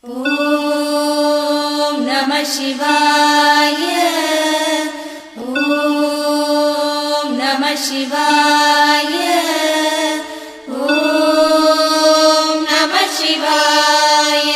ஓம் நம சிவாய. ஓம் நம சிவாய. ஓம் நம சிவாய.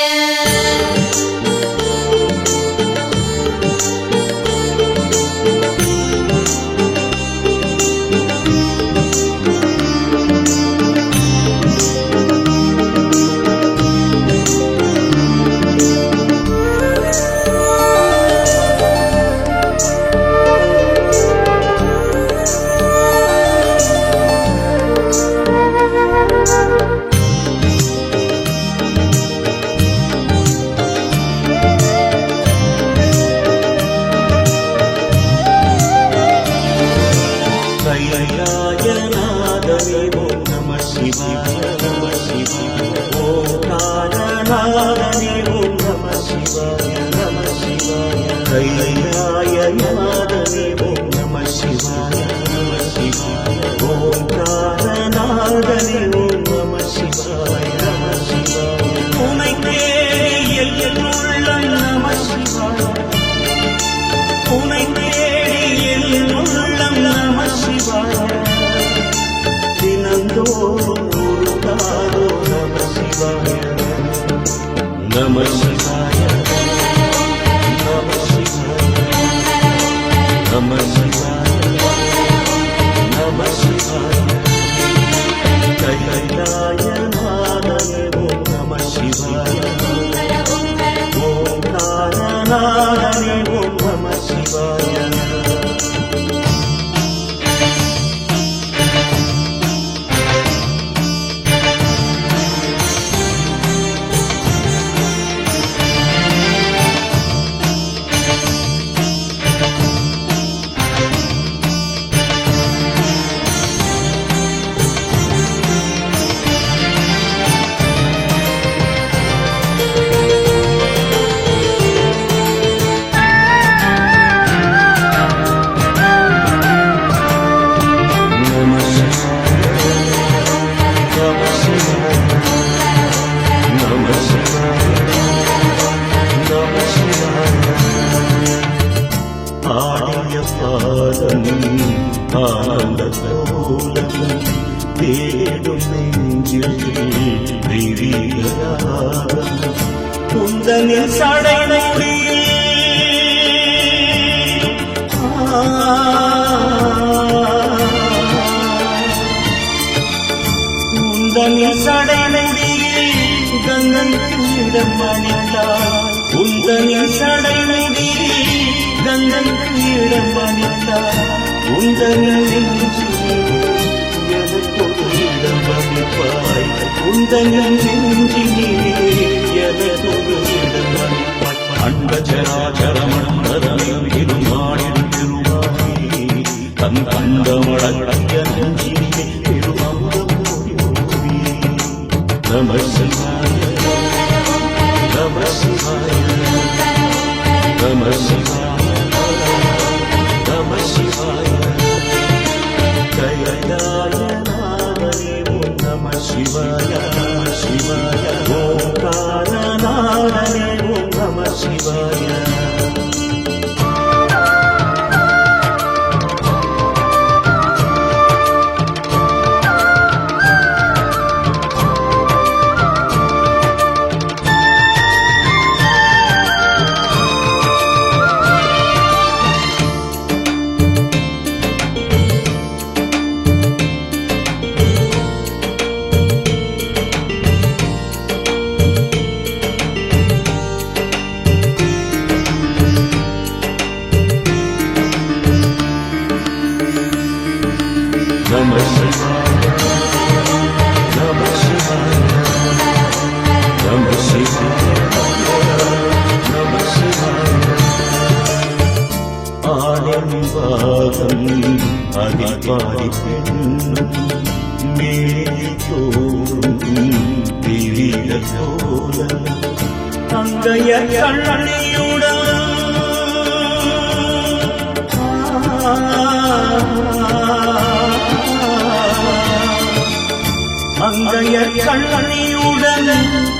அங்கையர் கண்ணியுடன்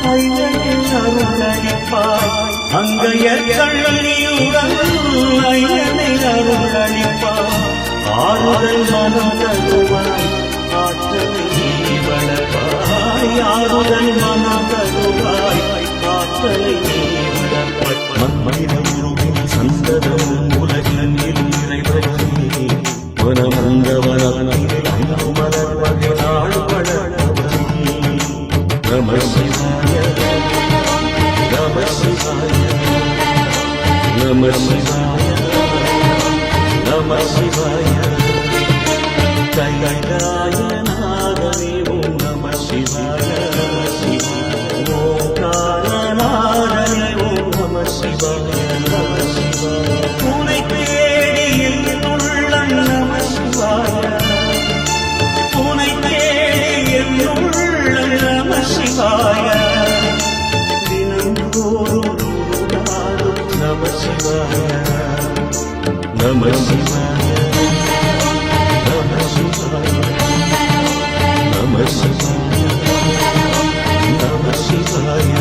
ஐயனின் அருளை அளிப்பாய் அங்கையர் கண்ணியுடன் ஐயனை அருளளிப்பாய் ஆறுதல் மனம் தருவாய் ஆற்றலை நீ வளர்ப்பாய் ஆறுதல் மனம் தருவாய் ஆற்றலை நீ வளர்ப்பாய் மண்மனிதன் சந்ததம் உலகில் இறைவனே வனமந்தவனே மலர்வகை நாள் வளர்ப்பவனே நம சிவாய நம சிவாய நம சிவாய நம சிவாய கைலாயநாதனே ஓம் நம சிவாய ஓங்காரநாதனே ஓம் நம சிவாய நம சிவாய உனை தேடி என்னுள்ளம் நம சிவாய உனை தேடி என்னுள்ளம் நம சிவாய தினந்தோறும் நம சிவாய நம சிவாய நம சிவாய நம சிவாய நம சிவாய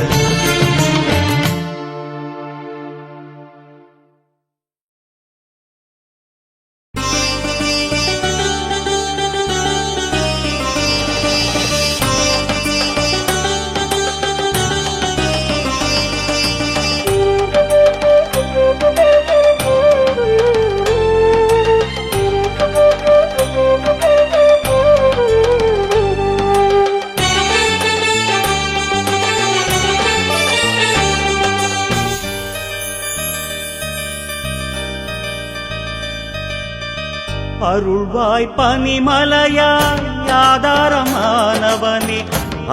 அருள்வாய் பனிமலையாய் ஆதாரமானவனே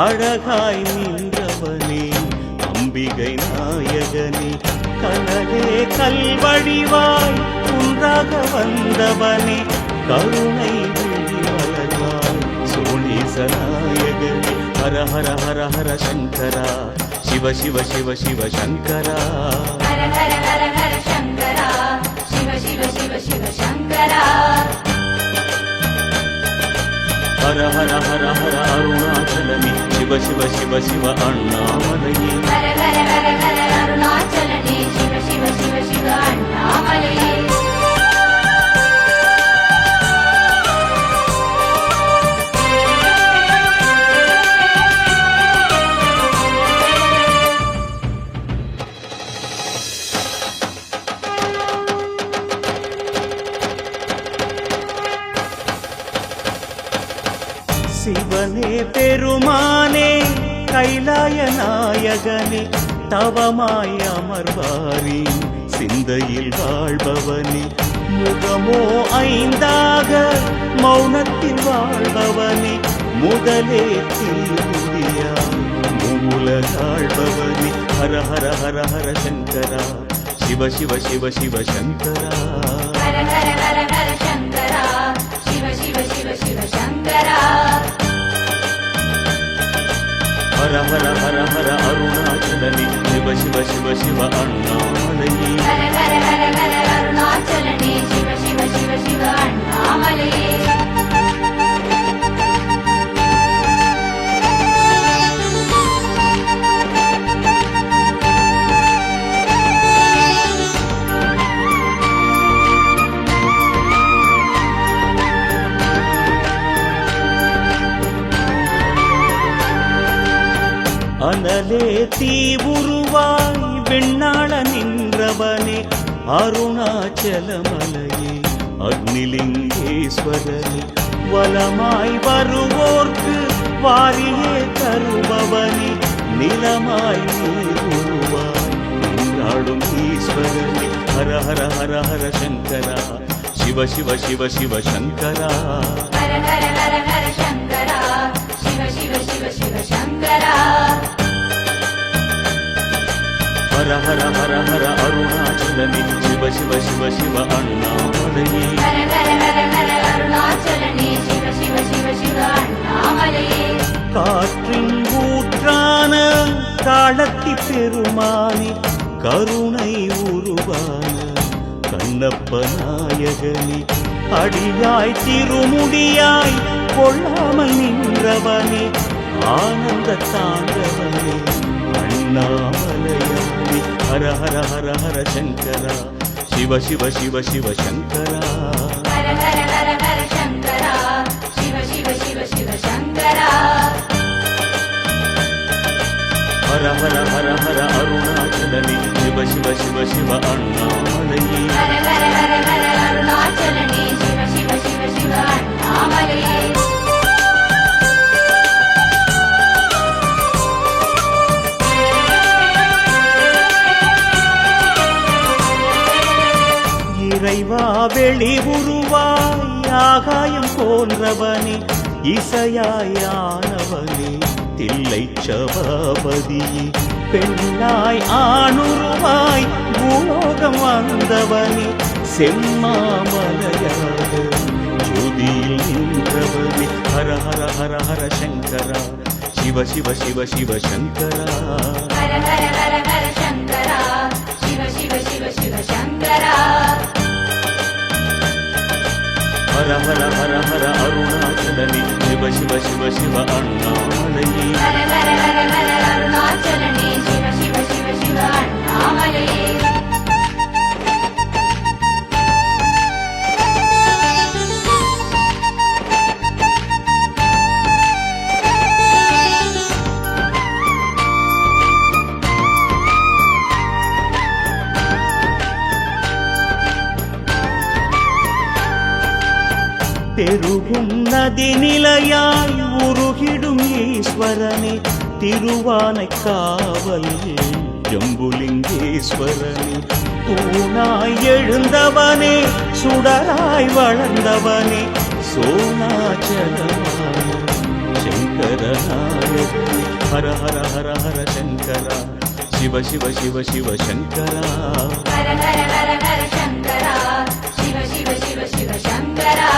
அழகாய் நின்றவனே அம்பிகை நாயகனே கனலே கல்வடிவாய் குன்றாக வந்தவனே கருணை மலர்வாய் சோனீச நாயகனே ஹர ஹர ஹர ஹர சங்கரா சிவ சிவ சிவ சிவ சங்கரா ஹர ஹர ஹர ஹர சங்கரா சிவ சிவ சிவ சிவ சங்கரா ஹர ஹர ஹர ஹர அருணாச்சலமே சிவ சிவ சிவ சிவ அண்ணாமலையே ஹர ஹர ஹர ஹர அருணாச்சலனே சிவ சிவ சிவ சிவ அண்ணாமலையே சிவனே பெருமானே கைலாய நாயகனே தவமாய் அமர்வாரி சிந்தையில் வாழ்பவனே முகமோ ஐந்தாக மௌனத்தில் வாழ்பவனே முதலே தீருடியாய் மூலகாழ்பவனே ஹர ஹர ஹர ஹர சங்கரா சிவ சிவ சிவ சிவ சங்கரா ஹர ஹர ஹர ஹர சங்கரா சிவ சிவ சிவ சிவ சங்கரா ஹர ஹர ஹர ஹர அருணாச்சலனே சிவ சிவ சிவ சிவ அண்ணாமலையே ஹர ஹர ஹர ஹர அருணாச்சலனே சிவ சிவ சிவ சிவ அண்ணாமலையே அனலே தீவுருவாய் வெண்ணாள நின்றவனே அருணாச்சலமலையே அக்னிலிங்கேஸ்வரனே வலமாய் வருவோர்க்கு வாரியே தருபவனே நிலமாய் நீருவாய் நின்றாடும் ஈஸ்வரனே ஹர ஹர ஹர ஹர சங்கரா சிவ சிவ சிவ சிவ சங்கரா ஹர ஹர ஹர ஹர சங்கரா சிவ சிவ சிவ சிவ சங்கரா ஹர ஹர ஹர ஹர அருணாச்சலனே சிவ சிவ சிவ சிவ அண்ணாமலையே ஹர ஹர ஹர ஹர அருணாச்சலனே சிவ சிவ சிவ சிவ அண்ணாமலையே காற்றின் ஊற்றான காலத்தி பெருமானே கருணை உருவான கண்ணப்ப நாயகனே அடியாய் திருமுடியாய் கொள்ளாமல் நின்றவனே ஆனந்த தாண்டவனே அண்ணாமலையானே ஹர ஹர ஹர ஹர சங்கரா சிவ சிவ சிவ சிவ சங்கரா ஹர ஹர ஹர ஹர சங்கரா சிவ சிவ சிவ சிவ சங்கரா ஹர ஹர ஹர ஹர அருணாச்சலனே சிவ சிவ சிவ சிவ அண்ணாமலையே ஹர ஹர ஹர ஹர அருணாச்சலனே சிவ சிவ சிவ சிவ அண்ணாமலையே இறைவா வெளி உருவாய் ஆகாயம் போன்றவனே இசையாயானவனே தில்லை சபாபதியே பெண்ணாய் ஆணுருவாய் பூலோகம் வந்தவனே செம்மாமலையாக ஜோதியில் நின்றவனே ஹர ஹர ஹர ஹர சங்கரா சிவ சிவ சிவ சிவ சங்கரா ஹர ஹர ஹர ஹர சங்கரா சிவ சிவ சிவ சிவ சங்கரா ஹர ஹர ஹர ஹர அருணாச்சலனே சிவ சிவ சிவ சிவ அண்ணாமலையே ஹர ஹர ஹர ஹர அருணாச்சலனே சிவ சிவ சிவ சிவ அண்ணாமலையே பெருகும் நதி நிலையாய் உருகிடும் ஈஸ்வரனே திருவானை காவல் ஜம்புலிங்கேஸ்வரனே தூணாய் எழுந்தவனே சுடராய் வளர்ந்தவனே சோனாச்சலமான சங்கரநாயகனே ஹர ஹர ஹர ஹர சங்கரா சிவ சிவ சிவ சிவ சங்கரா ஹர ஹர ஹர ஹர சங்கரா சிவ சிவ சிவ சிவ சங்கரா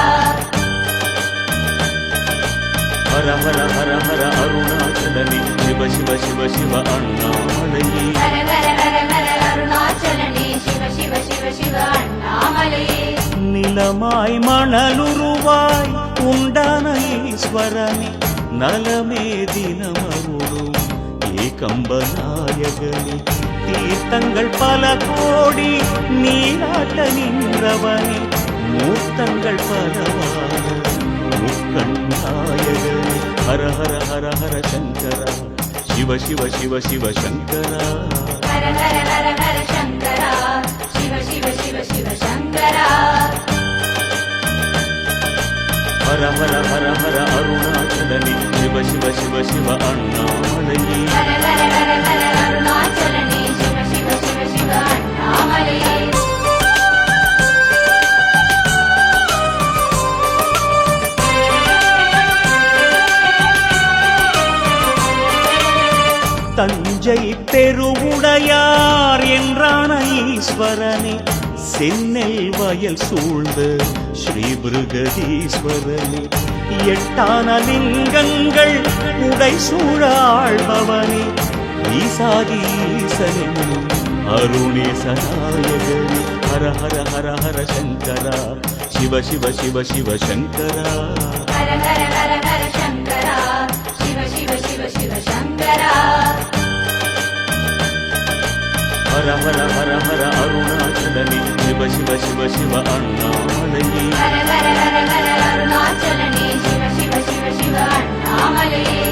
ஹர ஹர ஹர ஹர அருணாச்சலனே சிவ சிவ சிவ சிவ அண்ணாமலையே ஹர ஹர ஹர ஹர அருணாச்சலனே சிவ சிவ சிவ சிவ அண்ணாமலையே நிலமாய் மணலுருவாய் உண்டான ஈஸ்வரனே நலமே தினமருளும் ஏகம்பநாயகனே தீர்த்தங்கள் பல கோடி நீராட்ட நின்றவனே மூர்த்தங்கள் பலவான முக்கண்ணாயகனே ஹர ஹர ஹர ஹர சங்கரா சிவ சிவ சிவ சிவ சங்கரா ஹர ஹர ஹர ஹர சங்கரா சிவ சிவ சிவ சிவ சங்கரா ஹர ஹர ஹர ஹர அருணாச்சலனே சிவ சிவ சிவ சிவ அண்ணாமலையே ஹர ஹர ஹர ஹர அருணாச்சலனே சிவ சிவ சிவ சிவ அண்ணாமலையே தஞ்சை பெருவுடையார் என்றான ஈஸ்வரனே சென்னல் வயல் சூழ்ந்த ஸ்ரீ பிருகதீஸ்வரனே எட்டான லிங்கங்கள் உடை சூழாழ்பவனே ஈசாதி ஈசனே அருணேசநாயகனே ஹர ஹர ஹர ஹர சங்கரா சிவ சிவ சிவ சிவ சங்கரா ஹர ஹர ஹர ஹர சங்கரா சிவ சிவ சிவ சிவ சங்கரா ஹர ஹர ஹர ஹர அருணாச்சலனே சிவ சிவ சிவ சிவ அண்ணாமலையே ஹர ஹர ஹர ஹர அருணாச்சலனே சிவ சிவ சிவ சிவ அண்ணாமலையே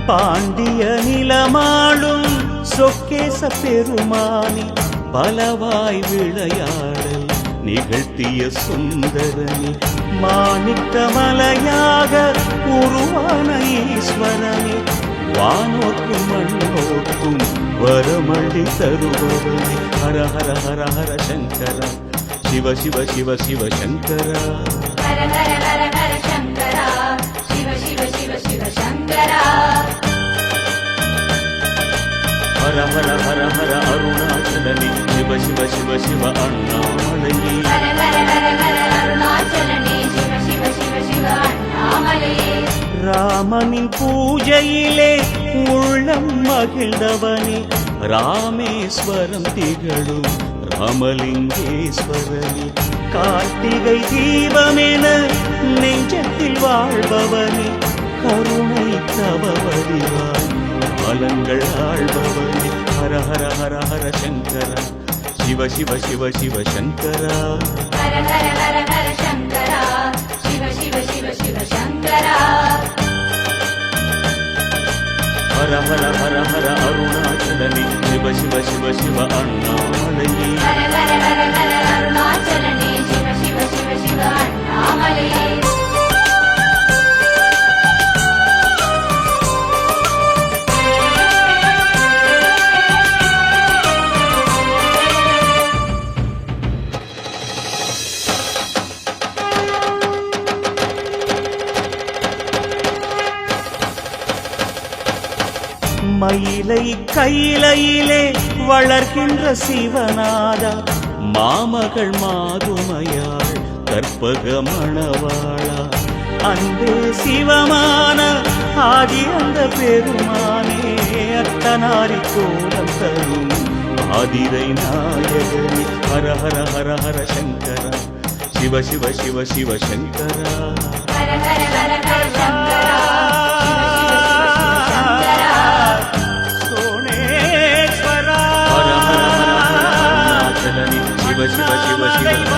பாண்டிய நிலமாளும் சொக்கேச பெருமானி பலவாய் விளையாடல் நிகழ்த்திய சுந்தரனி மாணிக்கமலையாக உருவான ஈஸ்வரனி வானோக்கும் மண்ணோக்கும் வரமள்ளி தருபவனி ஹர ஹர ஹர ஹர சங்கரா சிவ சிவ சிவ சிவ சங்கரா ஹர ஹர ஹர ஹர சங்கரா சிவ சிவ சிவ சிவ சங்கரா ஹர ஹர ஹர ஹர அருணாச்சலனே சிவ சிவ சிவ சிவ அண்ணாமலையே ஹர ஹர ஹர ஹர அருணாச்சலனே சிவ சிவ சிவ சிவ அண்ணாமலையே ராமனின் பூஜையிலே உள்ளம் மகிழ்ந்தவனே ராமேஸ்வரம் திகழும் ராமலிங்கேஸ்வரனே கார்த்திகை தீபமென நெஞ்சத்தில் வாழ்பவனே கருணை தவவடிவாய் காலங்கள் ஆழ்பவனே ஹர ஹர ஹர ஹர சங்கரா சிவ சிவ சிவ சிவ சங்கரா ஹர ஹர ஹர ஹர சங்கரா சிவ சிவ சிவ சிவ சங்கரா ஹர ஹர ஹர ஹர அருணாச்சலனே சிவ சிவ சிவ சிவ அண்ணாமலையே ஹர ஹர ஹர ஹர அருணாச்சலனே சிவ சிவ சிவ சிவ அண்ணாமலையே மயிலை கையிலையிலே வளர்கின்ற சிவநாதா மாமகள் மாதுமையாள் கற்பக மணவாளா அன்பே சிவமான ஆதி அந்த பெருமானே அத்தனாரி கோலம் தரும் ஆதிரை நாயகனே ஹர ஹர ஹர ஹர சங்கரா சிவ சிவ சிவ சிவ சங்கரா ஹர ஹர ஹர ஹர சங்கரா சிவ சிவ சிவ சிவ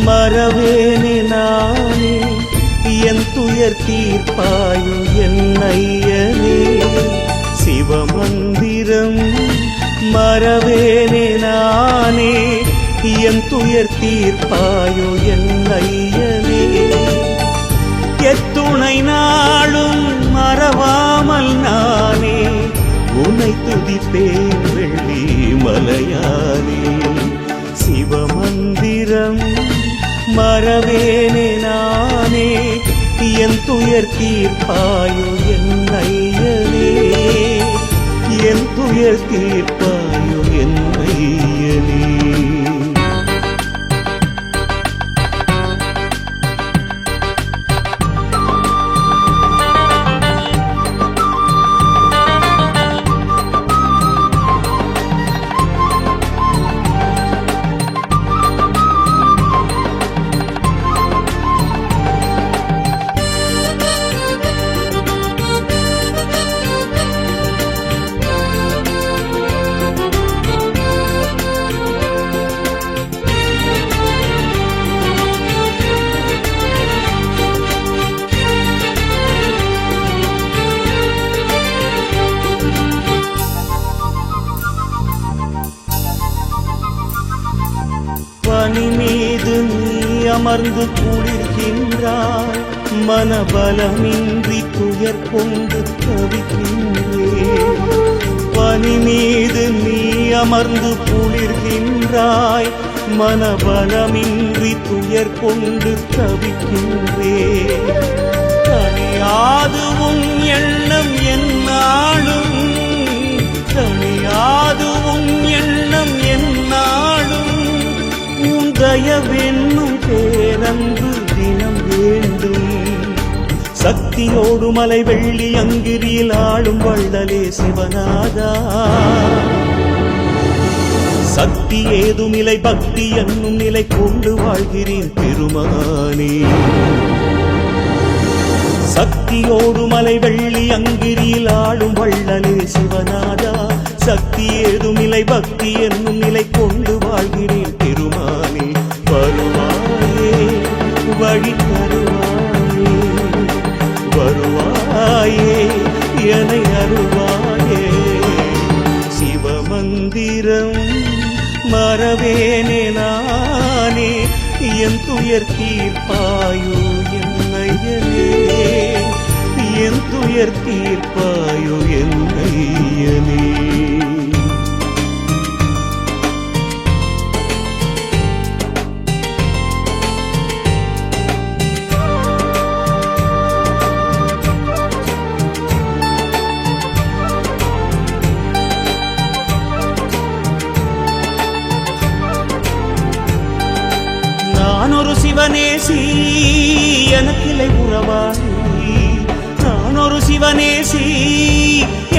மறவேனே நானே என் துயர் தீர்ப்பாயு என்னையனே சிவமந்திரம் மறவேனே நானே என் துயர் தீர்ப்பாயு என்னையனே எத்துணை நாளும் மறவாமல் நானே உன்னை துதிப்பேன் வெள்ளி மலையானே சிவமந்திரம் மறவேனே நானே என் துயர் தீர்ப்பாயோ என்னையனே என் துயர் தீர்ப்பாயோ என்னையனே பனி மீது நீ அமர்ந்து குளிர்கின்றாய் மனபலமின்றி துயர் கொண்டு தவிக்கின்றேன் பனி மீது நீ அமர்ந்து குளிர்கின்றாய் மனபலமின்றி துயர் கொண்டு தவிக்கின்றேன் தனியாது உன் எண்ணம் என்னாலும் தனியாது உன் எண்ணம் என்னாலும் தயவென்னும் பேரன்பு தினம் வேண்டும் சக்தியோடு மலை வெள்ளி அங்கிரியில் ஆளும் வள்ளலே சிவநாதா சக்தி ஏதுமில்லை பக்தி என்னும் நிலை கொண்டு வாழ்கிறேன் பெருமானே சக்தியோடு மலை வெள்ளி அங்கிரியில் ஆளும் வள்ளலே சிவநாதா சக்தி ஏதுமில்லை பக்தி என்னும் நிலை கொண்டு வாழ்கிறேன் பெருமானே வருவாயே வழி தருவாயே வருவாயே என்னை அருள்வாயே சிவமந்திரம் மறவேனே நானே என் துயர் தீர்ப்பாயோ என்னையனே, என் துயர் தீர்ப்பாயோ என்னையனே. நான் ஒரு சிவநேசி, எனக்கில்லை உறவாளி. நான் ஒரு சிவநேசி,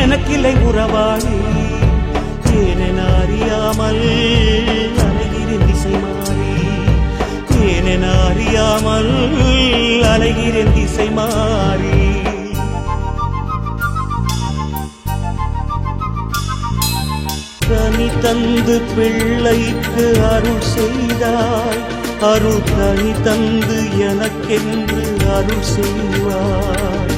எனக்கில்லை உறவாளி. ஏனென அறியாமல் அலைகிறேன் திசை மாறி, ஏனென அறியாமல் அலைகிறேன் திசை மாறி. கனி தந்து பிள்ளைக்கு அருள் செய்தாய், அருள் கனி தந்து எனக்கென்று அருள் செய்வாய்.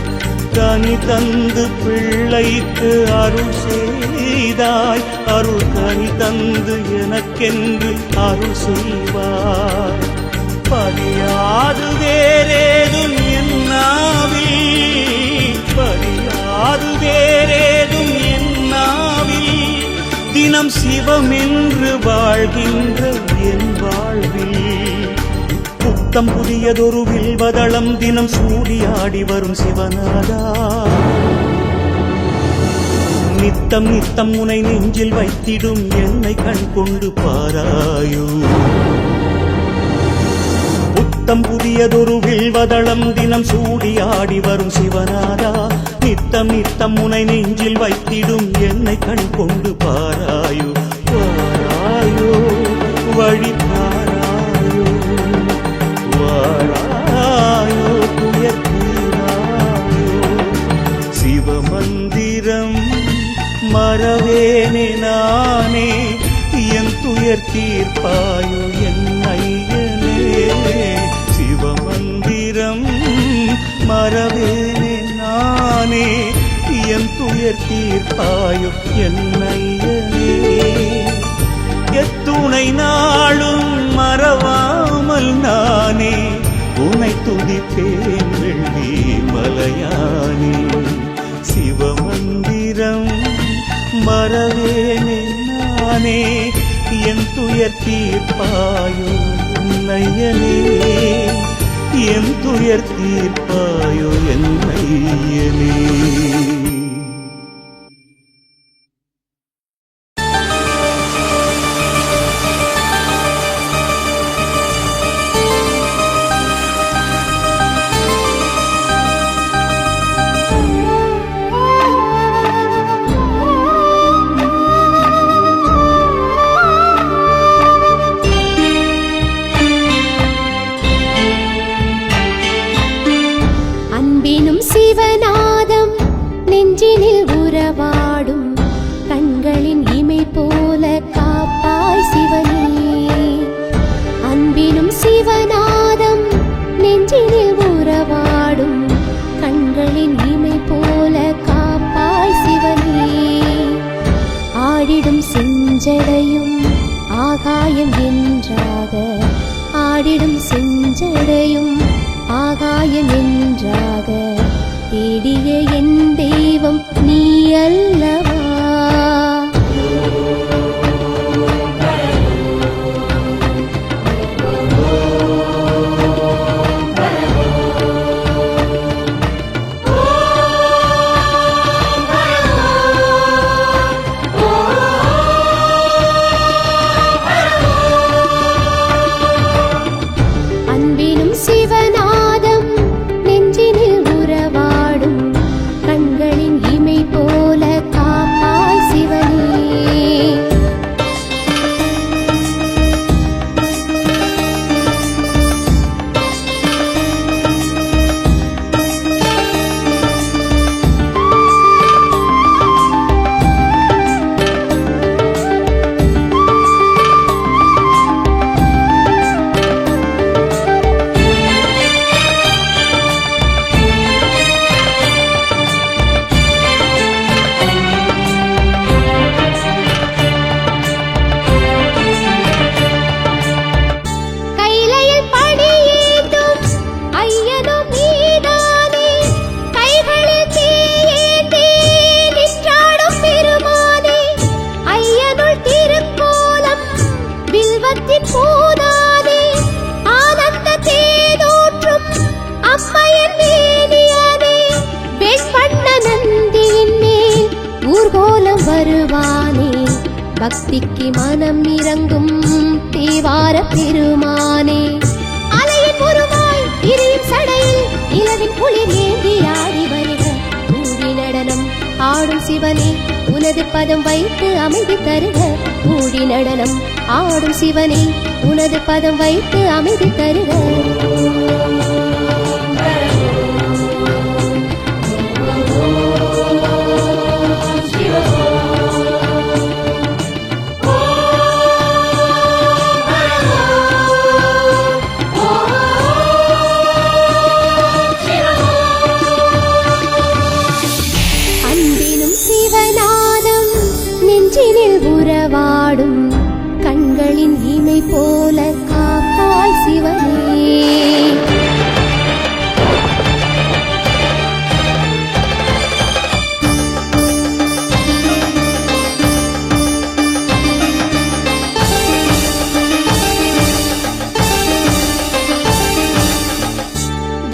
கனி தந்து பிள்ளைக்கு அருள் செய்தாய், அருள் கனி தந்து எனக்கென்று அருள் செய்வாய். பதியாது வேறேதும் என்னாவில், பதியாது வேறேதும் என்னாவில், தினம் சிவமென்று வாழ்கின்ற என் வாழ்வில். புத்தம் புதியதொரு வில்வதளம் தினம் சூடியாடி வரும் சிவநாதா, நித்தம் நித்தம் உனை நெஞ்சில் வைத்திடும் என்னை கண் கொண்டு பாராயோ. புத்தம் புதியதொரு வில்வதளம் தினம் சூடியாடி வரும் சிவநாதா, நித்தம் நித்தம் உனை நெஞ்சில் வைத்திடும் என்னை கண் கொண்டு பாராயோ. பாராயோ வழி பாராயோ, வாராயோ துயர் தீராயோ. சிவமந்திரம் மறவேனே நானே, என் துயர் தீர்ப்பாயோ என்னையனே. சிவமந்திரம் மறவேனே நானே, என் துயர் தீர்ப்பாயோ என்னையனே. எத்துணை நாளும் மறவாமல் நானே உனை துதிப்பேன் வெள்ளி மலையானே. சிவமந்திரம் மறவேனே நானே, என் துயர் தீர்ப்பாயோ என்னையனே, என் துயர் தீர்ப்பாயோ என்னையனே. சிவநாதம் நெஞ்சினில் உறவாடும் கண்களின் இமை போல காப்பாய் சிவனே. அன்பினும் சிவநாதம் நெஞ்சினில் உறவாடும் கண்களின் இமை போல காப்பாய் சிவனே. ஆடிடும் செஞ்சடையும் ஆகாயம் என்றாக, ஆடிடும் செஞ்சடையும் ஆகாயம் என்றாக, தேடிய என் தெய்வம் நீ அல்லவா. அன்பினும் சிவநாதம் நெஞ்சினில் உறவாடும் கண்கள் பக்திக்கு மனம் இறங்கும் தேவார பெருமானே அலையின் உருவாய் இரியும் சடையில் இளவின் குளிர் ஏந்தி ஆடி வருக கூடி நடனம் ஆடும் சிவனே உனது பதம் வைத்து அமைதி தருக கூடி நடனம் ஆடும் சிவனே உனது பதம் வைத்து அமைதி தருக உறவாடும் கண்களின் இமை போல காப்பாய் சிவனே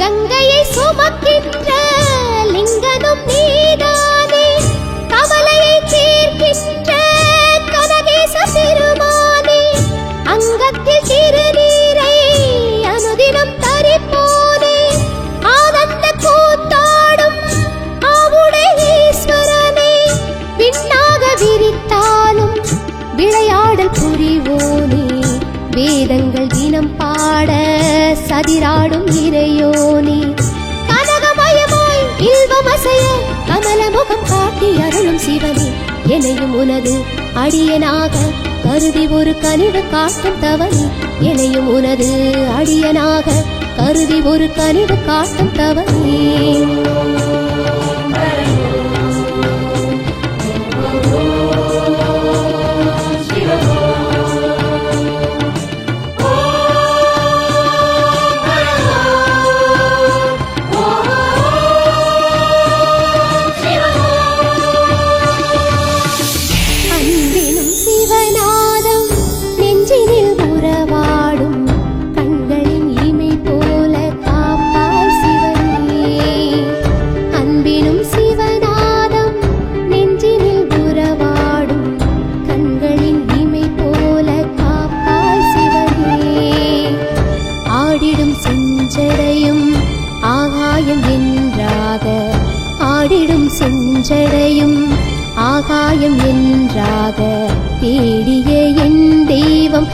கங்கையை சுமக்கின்ற லிங்கனும் நீதானே கவலையை தீர்க்கின்ற பெருமானே அங்கத்தில் திருநீரை அனுதினம் தரிப்போனே ஆனந்த கூத்தாடும் ஆவுடைய ஈஸ்வரனே விண்ணாக விரித்தாலும் விளையாடல் புரிவோனே வேதங்கள் தினம் பாட சதிராடும் இறையோனே கனகமயமாய் இல்வமசைய கமல முகம் காட்டி அருளும் சிவனே எனையும் உனது அடியனாக கருதி ஒரு கனிவு காட்டும் தவனே எனையும் உனது அடியனாக கருதி ஒரு கனிவு காட்டும் தவனே செஞ்சடையும் ஆகாயம் என்றாக தேடிய என் தெய்வம்